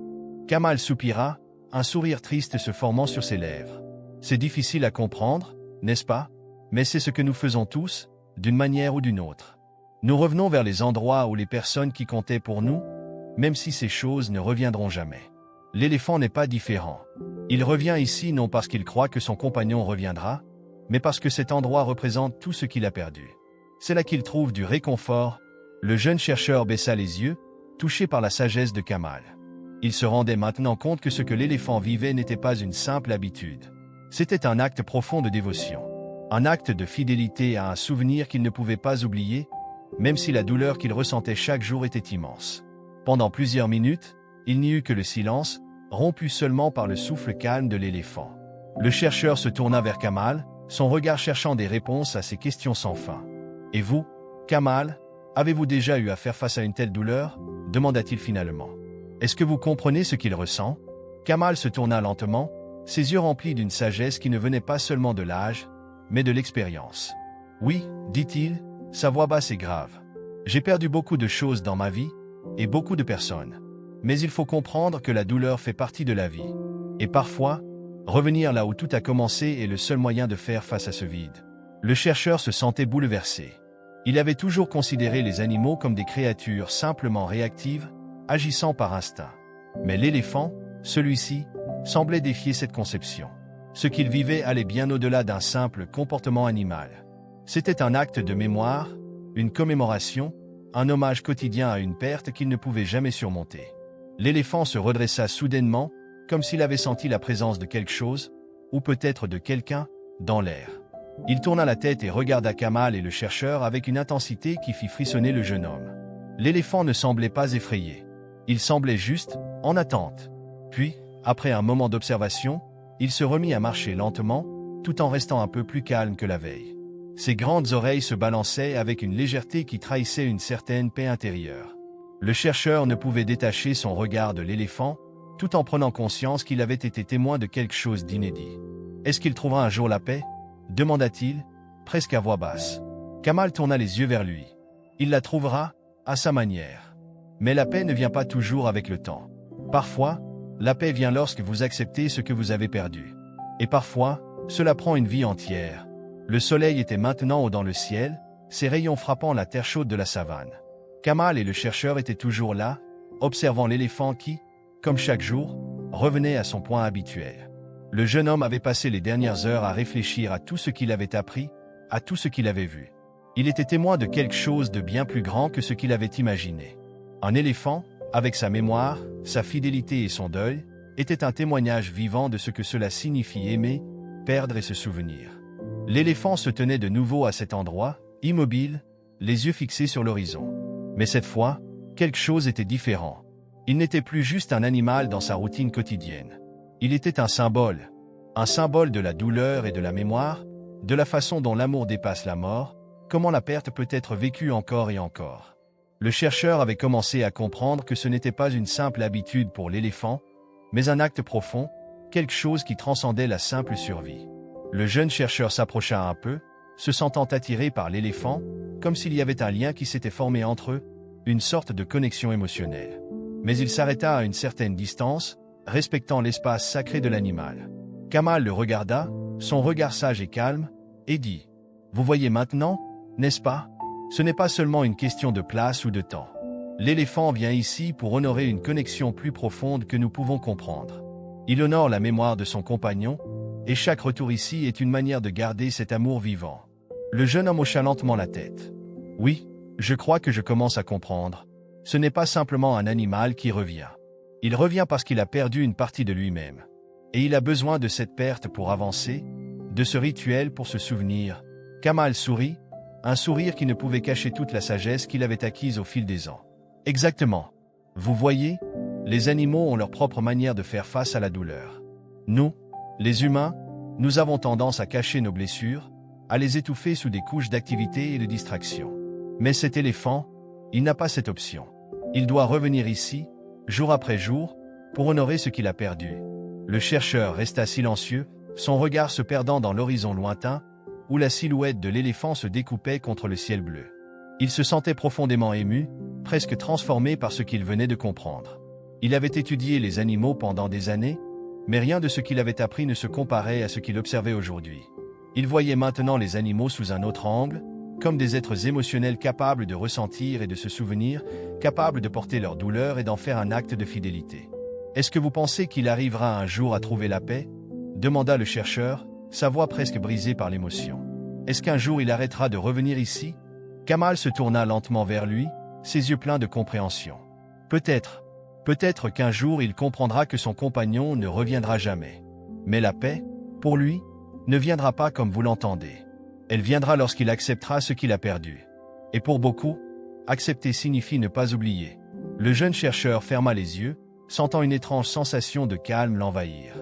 Kamal soupira, un sourire triste se formant sur ses lèvres. « C'est difficile à comprendre, n'est-ce pas? Mais c'est ce que nous faisons tous, d'une manière ou d'une autre. Nous revenons vers les endroits où les personnes qui comptaient pour nous, même si ces choses ne reviendront jamais. L'éléphant n'est pas différent. Il revient ici non parce qu'il croit que son compagnon reviendra, mais parce que cet endroit représente tout ce qu'il a perdu. C'est là qu'il trouve du réconfort. » Le jeune chercheur baissa les yeux, touché par la sagesse de Kamal. Il se rendait maintenant compte que ce que l'éléphant vivait n'était pas une simple habitude. C'était un acte profond de dévotion. Un acte de fidélité à un souvenir qu'il ne pouvait pas oublier, même si la douleur qu'il ressentait chaque jour était immense. Pendant plusieurs minutes, il n'y eut que le silence, rompu seulement par le souffle calme de l'éléphant. Le chercheur se tourna vers Kamal, son regard cherchant des réponses à ses questions sans fin. « Et vous, Kamal, avez-vous déjà eu à faire face à une telle douleur ?» demanda-t-il finalement. « Est-ce que vous comprenez ce qu'il ressent ?» Kamal se tourna lentement, ses yeux remplis d'une sagesse qui ne venait pas seulement de l'âge, mais de l'expérience. « Oui, dit-il, sa voix basse et grave. J'ai perdu beaucoup de choses dans ma vie, et beaucoup de personnes. Mais il faut comprendre que la douleur fait partie de la vie. Et parfois, revenir là où tout a commencé est le seul moyen de faire face à ce vide. » Le chercheur se sentait bouleversé. Il avait toujours considéré les animaux comme des créatures simplement réactives, agissant par instinct. Mais l'éléphant, celui-ci, semblait défier cette conception. Ce qu'il vivait allait bien au-delà d'un simple comportement animal. C'était un acte de mémoire, une commémoration, un hommage quotidien à une perte qu'il ne pouvait jamais surmonter. L'éléphant se redressa soudainement, comme s'il avait senti la présence de quelque chose, ou peut-être de quelqu'un, dans l'air. Il tourna la tête et regarda Kamal et le chercheur avec une intensité qui fit frissonner le jeune homme. L'éléphant ne semblait pas effrayé. Il semblait juste, en attente. Puis, après un moment d'observation, il se remit à marcher lentement, tout en restant un peu plus calme que la veille. Ses grandes oreilles se balançaient avec une légèreté qui trahissait une certaine paix intérieure. Le chercheur ne pouvait détacher son regard de l'éléphant, tout en prenant conscience qu'il avait été témoin de quelque chose d'inédit. « Est-ce qu'il trouvera un jour la paix ?» demanda-t-il, presque à voix basse. Kamal tourna les yeux vers lui. « Il la trouvera, à sa manière. Mais la paix ne vient pas toujours avec le temps. Parfois, la paix vient lorsque vous acceptez ce que vous avez perdu. Et parfois, cela prend une vie entière. » Le soleil était maintenant haut dans le ciel, ses rayons frappant la terre chaude de la savane. Kamal et le chercheur étaient toujours là, observant l'éléphant qui, comme chaque jour, revenait à son point habituel. Le jeune homme avait passé les dernières heures à réfléchir à tout ce qu'il avait appris, à tout ce qu'il avait vu. Il était témoin de quelque chose de bien plus grand que ce qu'il avait imaginé. Un éléphant, avec sa mémoire, sa fidélité et son deuil, était un témoignage vivant de ce que cela signifie aimer, perdre et se souvenir. L'éléphant se tenait de nouveau à cet endroit, immobile, les yeux fixés sur l'horizon. Mais cette fois, quelque chose était différent. Il n'était plus juste un animal dans sa routine quotidienne. Il était un symbole de la douleur et de la mémoire, de la façon dont l'amour dépasse la mort, comment la perte peut être vécue encore et encore. Le chercheur avait commencé à comprendre que ce n'était pas une simple habitude pour l'éléphant, mais un acte profond, quelque chose qui transcendait la simple survie. Le jeune chercheur s'approcha un peu, se sentant attiré par l'éléphant, comme s'il y avait un lien qui s'était formé entre eux, une sorte de connexion émotionnelle. Mais il s'arrêta à une certaine distance, respectant l'espace sacré de l'animal. Kamal le regarda, son regard sage et calme, et dit « Vous voyez maintenant, n'est-ce pas? Ce n'est pas seulement une question de place ou de temps. L'éléphant vient ici pour honorer une connexion plus profonde que nous pouvons comprendre. Il honore la mémoire de son compagnon, et chaque retour ici est une manière de garder cet amour vivant. » Le jeune homme hocha lentement la tête. « Oui, je crois que je commence à comprendre. Ce n'est pas simplement un animal qui revient. Il revient parce qu'il a perdu une partie de lui-même. Et il a besoin de cette perte pour avancer, de ce rituel pour se souvenir. » Kamal sourit, un sourire qui ne pouvait cacher toute la sagesse qu'il avait acquise au fil des ans. « Exactement. Vous voyez, les animaux ont leur propre manière de faire face à la douleur. Nous, les humains, nous avons tendance à cacher nos blessures, à les étouffer sous des couches d'activité et de distraction. Mais cet éléphant, il n'a pas cette option. Il doit revenir ici, jour après jour, pour honorer ce qu'il a perdu. » Le chercheur resta silencieux, son regard se perdant dans l'horizon lointain, où la silhouette de l'éléphant se découpait contre le ciel bleu. Il se sentait profondément ému, presque transformé par ce qu'il venait de comprendre. Il avait étudié les animaux pendant des années, mais rien de ce qu'il avait appris ne se comparait à ce qu'il observait aujourd'hui. Il voyait maintenant les animaux sous un autre angle, comme des êtres émotionnels capables de ressentir et de se souvenir, capables de porter leur douleur et d'en faire un acte de fidélité. « Est-ce que vous pensez qu'il arrivera un jour à trouver la paix ?» demanda le chercheur, sa voix presque brisée par l'émotion. « Est-ce qu'un jour il arrêtera de revenir ici ?» Kamal se tourna lentement vers lui, ses yeux pleins de compréhension. « Peut-être qu'un jour il comprendra que son compagnon ne reviendra jamais. Mais la paix, pour lui, ne viendra pas comme vous l'entendez. Elle viendra lorsqu'il acceptera ce qu'il a perdu. Et pour beaucoup, accepter signifie ne pas oublier. Le jeune chercheur ferma les yeux, sentant une étrange sensation de calme l'envahir.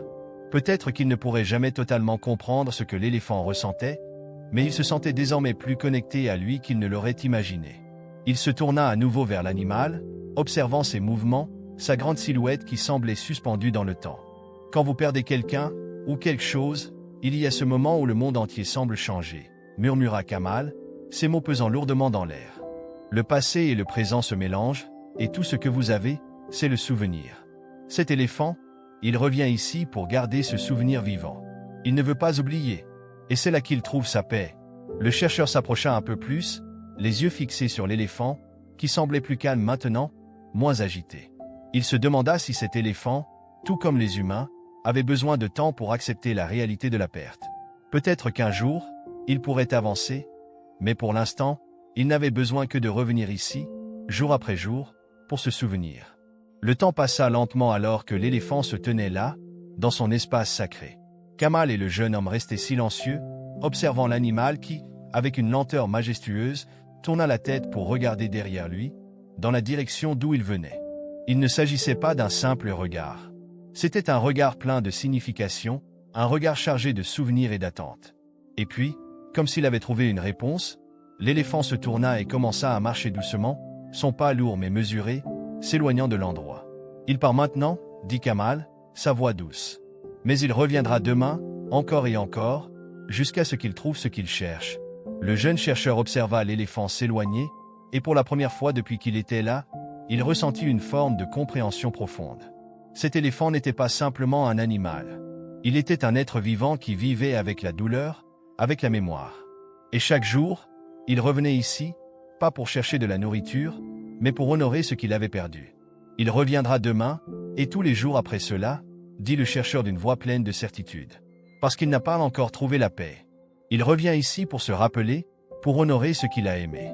Peut-être qu'il ne pourrait jamais totalement comprendre ce que l'éléphant ressentait, mais il se sentait désormais plus connecté à lui qu'il ne l'aurait imaginé. Il se tourna à nouveau vers l'animal, observant ses mouvements, sa grande silhouette qui semblait suspendue dans le temps. Quand vous perdez quelqu'un, ou quelque chose, il y a ce moment où le monde entier semble changer, murmura Kamal, ses mots pesant lourdement dans l'air. Le passé et le présent se mélangent, et tout ce que vous avez, c'est le souvenir. Cet éléphant, il revient ici pour garder ce souvenir vivant. Il ne veut pas oublier, et c'est là qu'il trouve sa paix. Le chercheur s'approcha un peu plus, les yeux fixés sur l'éléphant, qui semblait plus calme maintenant, moins agité. Il se demanda si cet éléphant, tout comme les humains, avait besoin de temps pour accepter la réalité de la perte. Peut-être qu'un jour, il pourrait avancer, mais pour l'instant, il n'avait besoin que de revenir ici, jour après jour, pour se souvenir. Le temps passa lentement alors que l'éléphant se tenait là, dans son espace sacré. Kamal et le jeune homme restaient silencieux, observant l'animal qui, avec une lenteur majestueuse, tourna la tête pour regarder derrière lui, dans la direction d'où il venait. Il ne s'agissait pas d'un simple regard. C'était un regard plein de signification, un regard chargé de souvenirs et d'attentes. Et puis, comme s'il avait trouvé une réponse, l'éléphant se tourna et commença à marcher doucement, son pas lourd mais mesuré, s'éloignant de l'endroit. « Il part maintenant » dit Kamal, sa voix douce. « Mais il reviendra demain, encore et encore, jusqu'à ce qu'il trouve ce qu'il cherche. » Le jeune chercheur observa l'éléphant s'éloigner, et pour la première fois depuis qu'il était là, il ressentit une forme de compréhension profonde. Cet éléphant n'était pas simplement un animal. Il était un être vivant qui vivait avec la douleur, avec la mémoire. Et chaque jour, il revenait ici, pas pour chercher de la nourriture, mais pour honorer ce qu'il avait perdu. Il reviendra demain, et tous les jours après cela, dit le chercheur d'une voix pleine de certitude. Parce qu'il n'a pas encore trouvé la paix. Il revient ici pour se rappeler, pour honorer ce qu'il a aimé.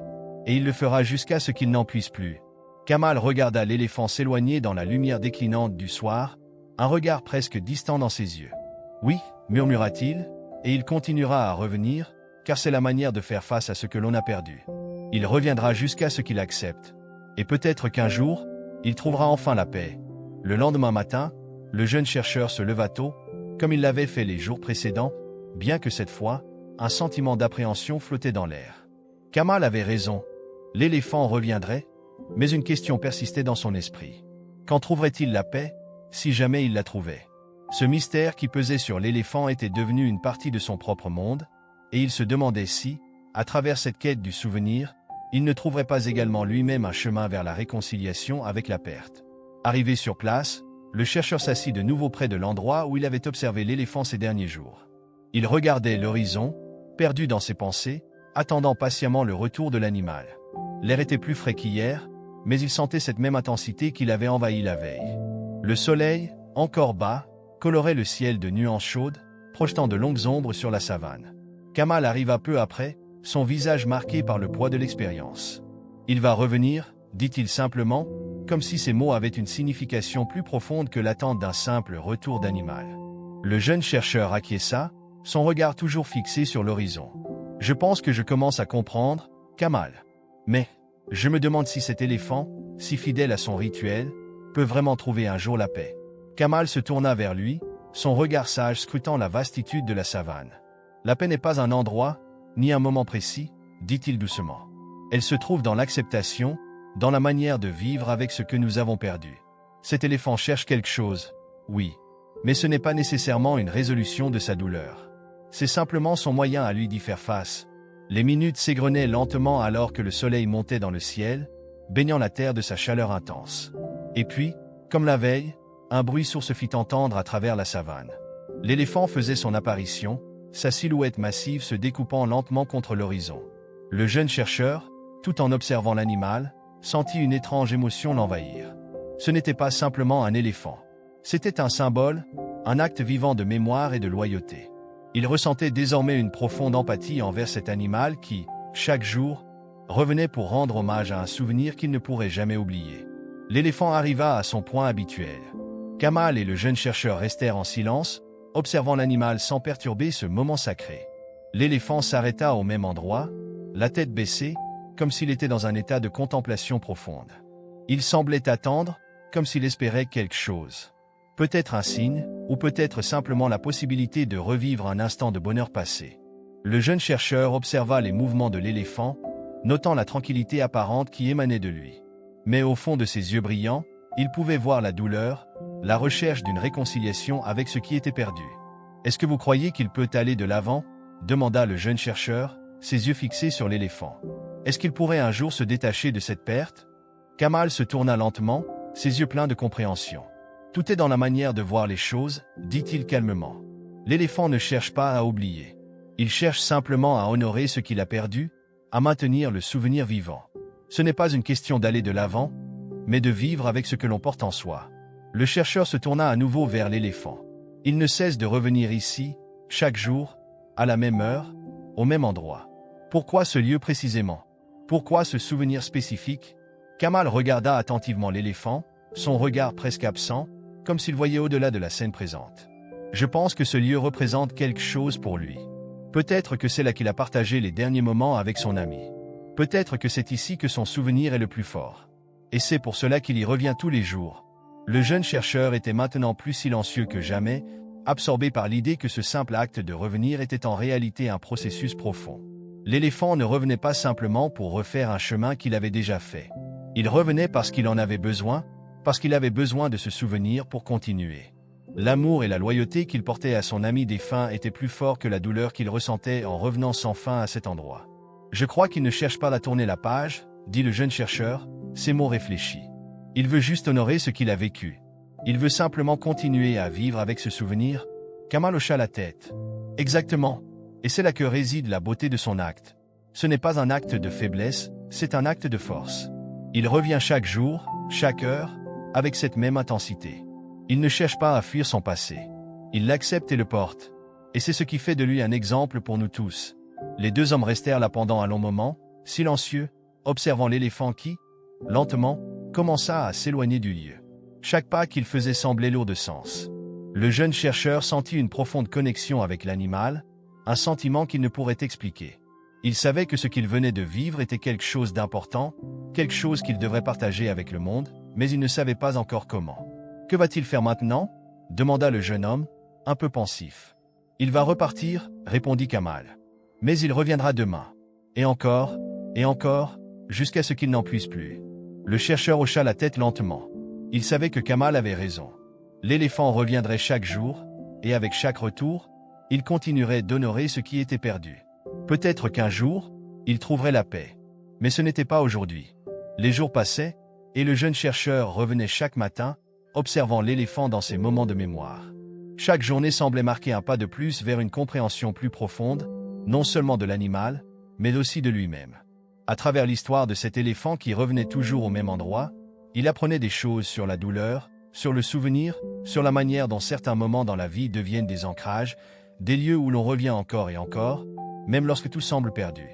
Et il le fera jusqu'à ce qu'il n'en puisse plus. Kamal regarda l'éléphant s'éloigner dans la lumière déclinante du soir, un regard presque distant dans ses yeux. « Oui » murmura-t-il, et il continuera à revenir, car c'est la manière de faire face à ce que l'on a perdu. Il reviendra jusqu'à ce qu'il accepte. Et peut-être qu'un jour, il trouvera enfin la paix. Le lendemain matin, le jeune chercheur se leva tôt, comme il l'avait fait les jours précédents, bien que cette fois, un sentiment d'appréhension flottait dans l'air. Kamal avait raison. L'éléphant reviendrait, mais une question persistait dans son esprit. Quand trouverait-il la paix, si jamais il la trouvait? Ce mystère qui pesait sur l'éléphant était devenu une partie de son propre monde, et il se demandait si, à travers cette quête du souvenir, il ne trouverait pas également lui-même un chemin vers la réconciliation avec la perte. Arrivé sur place, le chercheur s'assit de nouveau près de l'endroit où il avait observé l'éléphant ces derniers jours. Il regardait l'horizon, perdu dans ses pensées, attendant patiemment le retour de l'animal. L'air était plus frais qu'hier, mais il sentait cette même intensité qu'il avait envahi la veille. Le soleil, encore bas, colorait le ciel de nuances chaudes, projetant de longues ombres sur la savane. Kamal arriva peu après, son visage marqué par le poids de l'expérience. « Il va revenir » dit-il simplement, comme si ces mots avaient une signification plus profonde que l'attente d'un simple retour d'animal. Le jeune chercheur acquiesça, son regard toujours fixé sur l'horizon. « Je pense que je commence à comprendre, Kamal. Mais, je me demande si cet éléphant, si fidèle à son rituel, peut vraiment trouver un jour la paix. » Kamal se tourna vers lui, son regard sage scrutant la vastitude de la savane. « La paix n'est pas un endroit, ni un moment précis, » dit-il doucement. « Elle se trouve dans l'acceptation, dans la manière de vivre avec ce que nous avons perdu. Cet éléphant cherche quelque chose, oui, mais ce n'est pas nécessairement une résolution de sa douleur. C'est simplement son moyen à lui d'y faire face. » Les minutes s'égrenaient lentement alors que le soleil montait dans le ciel, baignant la terre de sa chaleur intense. Et puis, comme la veille, un bruit sourd se fit entendre à travers la savane. L'éléphant faisait son apparition, sa silhouette massive se découpant lentement contre l'horizon. Le jeune chercheur, tout en observant l'animal, sentit une étrange émotion l'envahir. Ce n'était pas simplement un éléphant. C'était un symbole, un acte vivant de mémoire et de loyauté. Il ressentait désormais une profonde empathie envers cet animal qui, chaque jour, revenait pour rendre hommage à un souvenir qu'il ne pourrait jamais oublier. L'éléphant arriva à son point habituel. Kamal et le jeune chercheur restèrent en silence, observant l'animal sans perturber ce moment sacré. L'éléphant s'arrêta au même endroit, la tête baissée, comme s'il était dans un état de contemplation profonde. Il semblait attendre, comme s'il espérait quelque chose. Peut-être un signe, ou peut-être simplement la possibilité de revivre un instant de bonheur passé. Le jeune chercheur observa les mouvements de l'éléphant, notant la tranquillité apparente qui émanait de lui. Mais au fond de ses yeux brillants, il pouvait voir la douleur, la recherche d'une réconciliation avec ce qui était perdu. « Est-ce que vous croyez qu'il peut aller de l'avant » demanda le jeune chercheur, ses yeux fixés sur l'éléphant. « Est-ce qu'il pourrait un jour se détacher de cette perte » Kamal se tourna lentement, ses yeux pleins de compréhension. « Tout est dans la manière de voir les choses, dit-il calmement. L'éléphant ne cherche pas à oublier. Il cherche simplement à honorer ce qu'il a perdu, à maintenir le souvenir vivant. Ce n'est pas une question d'aller de l'avant, mais de vivre avec ce que l'on porte en soi. » Le chercheur se tourna à nouveau vers l'éléphant. Il ne cesse de revenir ici, chaque jour, à la même heure, au même endroit. Pourquoi ce lieu précisément? Pourquoi ce souvenir spécifique? Kamal regarda attentivement l'éléphant, son regard presque absent, comme s'il voyait au-delà de la scène présente. Je pense que ce lieu représente quelque chose pour lui. Peut-être que c'est là qu'il a partagé les derniers moments avec son ami. Peut-être que c'est ici que son souvenir est le plus fort. Et c'est pour cela qu'il y revient tous les jours. Le jeune chercheur était maintenant plus silencieux que jamais, absorbé par l'idée que ce simple acte de revenir était en réalité un processus profond. L'éléphant ne revenait pas simplement pour refaire un chemin qu'il avait déjà fait. Il revenait parce qu'il en avait besoin, parce qu'il avait besoin de se souvenir pour continuer. L'amour et la loyauté qu'il portait à son ami défunt étaient plus forts que la douleur qu'il ressentait en revenant sans fin à cet endroit. « Je crois qu'il ne cherche pas à tourner la page, » dit le jeune chercheur, ses mots réfléchis. Il veut juste honorer ce qu'il a vécu. Il veut simplement continuer à vivre avec ce souvenir. Kamal hocha la tête. Exactement. Et c'est là que réside la beauté de son acte. Ce n'est pas un acte de faiblesse, c'est un acte de force. Il revient chaque jour, chaque heure, avec cette même intensité. Il ne cherche pas à fuir son passé. Il l'accepte et le porte. Et c'est ce qui fait de lui un exemple pour nous tous. Les deux hommes restèrent là pendant un long moment, silencieux, observant l'éléphant qui, lentement, commença à s'éloigner du lieu. Chaque pas qu'il faisait semblait lourd de sens. Le jeune chercheur sentit une profonde connexion avec l'animal, un sentiment qu'il ne pourrait expliquer. Il savait que ce qu'il venait de vivre était quelque chose d'important, quelque chose qu'il devrait partager avec le monde, mais il ne savait pas encore comment. « Que va-t-il faire maintenant » demanda le jeune homme, un peu pensif. « Il va repartir, » répondit Kamal. « Mais il reviendra demain. Et encore, jusqu'à ce qu'il n'en puisse plus. » Le chercheur hocha la tête lentement. Il savait que Kamal avait raison. L'éléphant reviendrait chaque jour, et avec chaque retour, il continuerait d'honorer ce qui était perdu. Peut-être qu'un jour, il trouverait la paix. Mais ce n'était pas aujourd'hui. Les jours passaient, et le jeune chercheur revenait chaque matin, observant l'éléphant dans ses moments de mémoire. Chaque journée semblait marquer un pas de plus vers une compréhension plus profonde, non seulement de l'animal, mais aussi de lui-même. À travers l'histoire de cet éléphant qui revenait toujours au même endroit, il apprenait des choses sur la douleur, sur le souvenir, sur la manière dont certains moments dans la vie deviennent des ancrages, des lieux où l'on revient encore et encore, même lorsque tout semble perdu.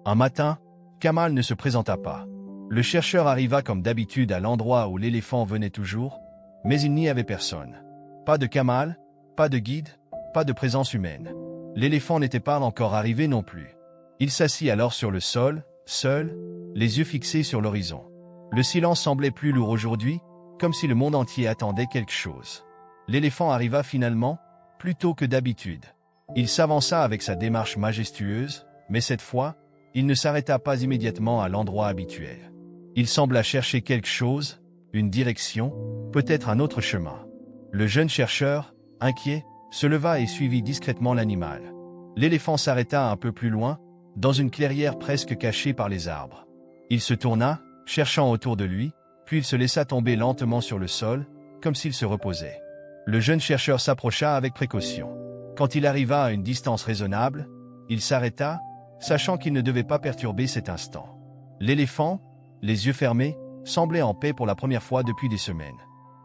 Un matin, Kamal ne se présenta pas. Le chercheur arriva comme d'habitude à l'endroit où l'éléphant venait toujours, mais il n'y avait personne. Pas de Kamal, pas de guide, pas de présence humaine. L'éléphant n'était pas encore arrivé non plus. Il s'assit alors sur le sol, seul, les yeux fixés sur l'horizon. Le silence semblait plus lourd aujourd'hui, comme si le monde entier attendait quelque chose. L'éléphant arriva finalement, plus tôt que d'habitude. Il s'avança avec sa démarche majestueuse, mais cette fois, il ne s'arrêta pas immédiatement à l'endroit habituel. Il sembla chercher quelque chose, une direction, peut-être un autre chemin. Le jeune chercheur, inquiet, se leva et suivit discrètement l'animal. L'éléphant s'arrêta un peu plus loin, dans une clairière presque cachée par les arbres. Il se tourna, cherchant autour de lui, puis il se laissa tomber lentement sur le sol, comme s'il se reposait. Le jeune chercheur s'approcha avec précaution. Quand il arriva à une distance raisonnable, il s'arrêta, sachant qu'il ne devait pas perturber cet instant. L'éléphant, les yeux fermés, semblait en paix pour la première fois depuis des semaines.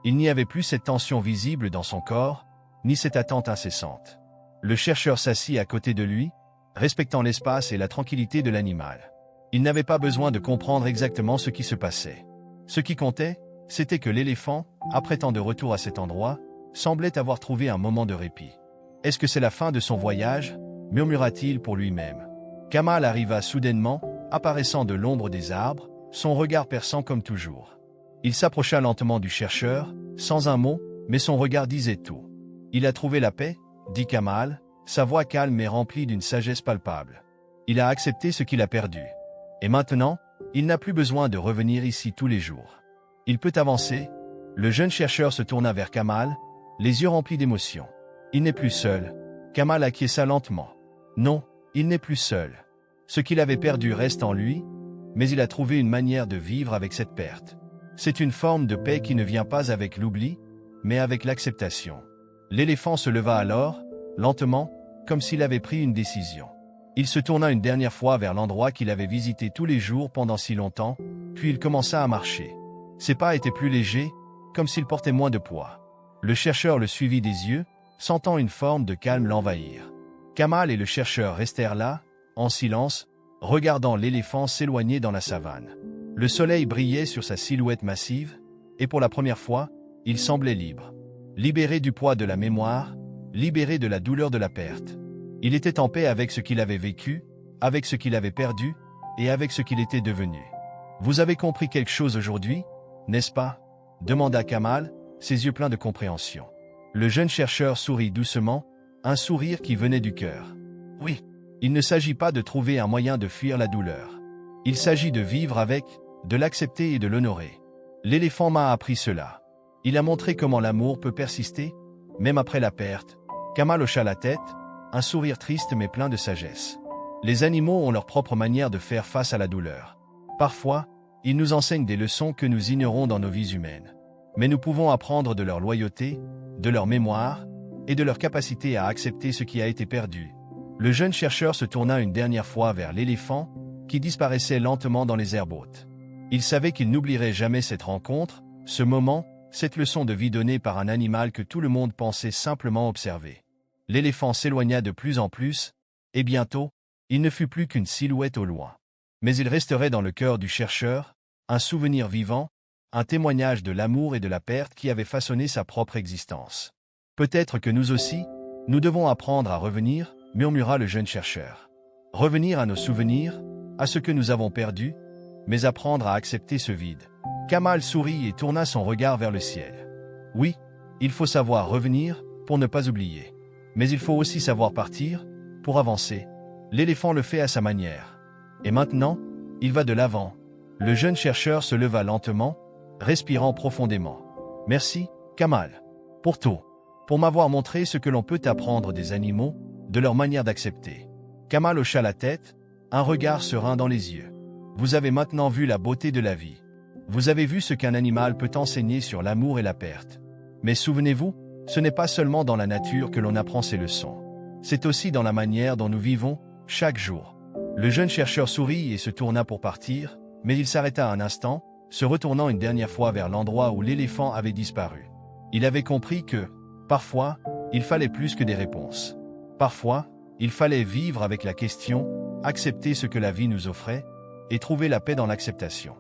Il n'y avait plus cette tension visible dans son corps, ni cette attente incessante. Le chercheur s'assit à côté de lui, respectant l'espace et la tranquillité de l'animal. Il n'avait pas besoin de comprendre exactement ce qui se passait. Ce qui comptait, c'était que l'éléphant, après tant de retours à cet endroit, semblait avoir trouvé un moment de répit. « Est-ce que c'est la fin de son voyage ?» murmura-t-il pour lui-même. Kamal arriva soudainement, apparaissant de l'ombre des arbres, son regard perçant comme toujours. Il s'approcha lentement du chercheur, sans un mot, mais son regard disait tout. « Il a trouvé la paix ?» dit Kamal, sa voix calme et remplie d'une sagesse palpable. Il a accepté ce qu'il a perdu. Et maintenant, il n'a plus besoin de revenir ici tous les jours. Il peut avancer. Le jeune chercheur se tourna vers Kamal, les yeux remplis d'émotion. Il n'est plus seul. Kamal acquiesça lentement. Non, il n'est plus seul. Ce qu'il avait perdu reste en lui, mais il a trouvé une manière de vivre avec cette perte. C'est une forme de paix qui ne vient pas avec l'oubli, mais avec l'acceptation. L'éléphant se leva alors, lentement, comme s'il avait pris une décision. Il se tourna une dernière fois vers l'endroit qu'il avait visité tous les jours pendant si longtemps, puis il commença à marcher. Ses pas étaient plus légers, comme s'il portait moins de poids. Le chercheur le suivit des yeux, sentant une forme de calme l'envahir. Kamal et le chercheur restèrent là, en silence, regardant l'éléphant s'éloigner dans la savane. Le soleil brillait sur sa silhouette massive, et pour la première fois, il semblait libre. Libéré du poids de la mémoire, libéré de la douleur de la perte. Il était en paix avec ce qu'il avait vécu, avec ce qu'il avait perdu, et avec ce qu'il était devenu. « Vous avez compris quelque chose aujourd'hui, n'est-ce pas ?» demanda Kamal, ses yeux pleins de compréhension. Le jeune chercheur sourit doucement, un sourire qui venait du cœur. « Oui, il ne s'agit pas de trouver un moyen de fuir la douleur. Il s'agit de vivre avec, de l'accepter et de l'honorer. L'éléphant m'a appris cela. Il a montré comment l'amour peut persister, même après la perte. » Kamal hocha la tête, un sourire triste mais plein de sagesse. Les animaux ont leur propre manière de faire face à la douleur. Parfois, ils nous enseignent des leçons que nous ignorons dans nos vies humaines. Mais nous pouvons apprendre de leur loyauté, de leur mémoire, et de leur capacité à accepter ce qui a été perdu. Le jeune chercheur se tourna une dernière fois vers l'éléphant, qui disparaissait lentement dans les herbes hautes. Il savait qu'il n'oublierait jamais cette rencontre, ce moment, cette leçon de vie donnée par un animal que tout le monde pensait simplement observer. L'éléphant s'éloigna de plus en plus, et bientôt, il ne fut plus qu'une silhouette au loin. Mais il resterait dans le cœur du chercheur, un souvenir vivant, un témoignage de l'amour et de la perte qui avait façonné sa propre existence. Peut-être que nous aussi, nous devons apprendre à revenir, murmura le jeune chercheur. Revenir à nos souvenirs, à ce que nous avons perdu, mais apprendre à accepter ce vide. Kamal sourit et tourna son regard vers le ciel. Oui, il faut savoir revenir pour ne pas oublier. Mais il faut aussi savoir partir pour avancer. L'éléphant le fait à sa manière. Et maintenant, il va de l'avant. Le jeune chercheur se leva lentement, respirant profondément. Merci, Kamal, pour tout. Pour m'avoir montré ce que l'on peut apprendre des animaux, de leur manière d'accepter. Kamal hocha la tête, un regard serein dans les yeux. Vous avez maintenant vu la beauté de la vie. Vous avez vu ce qu'un animal peut enseigner sur l'amour et la perte. Mais souvenez-vous, ce n'est pas seulement dans la nature que l'on apprend ces leçons. C'est aussi dans la manière dont nous vivons, chaque jour. Le jeune chercheur sourit et se tourna pour partir, mais il s'arrêta un instant, se retournant une dernière fois vers l'endroit où l'éléphant avait disparu. Il avait compris que, parfois, il fallait plus que des réponses. Parfois, il fallait vivre avec la question, accepter ce que la vie nous offrait, et trouver la paix dans l'acceptation.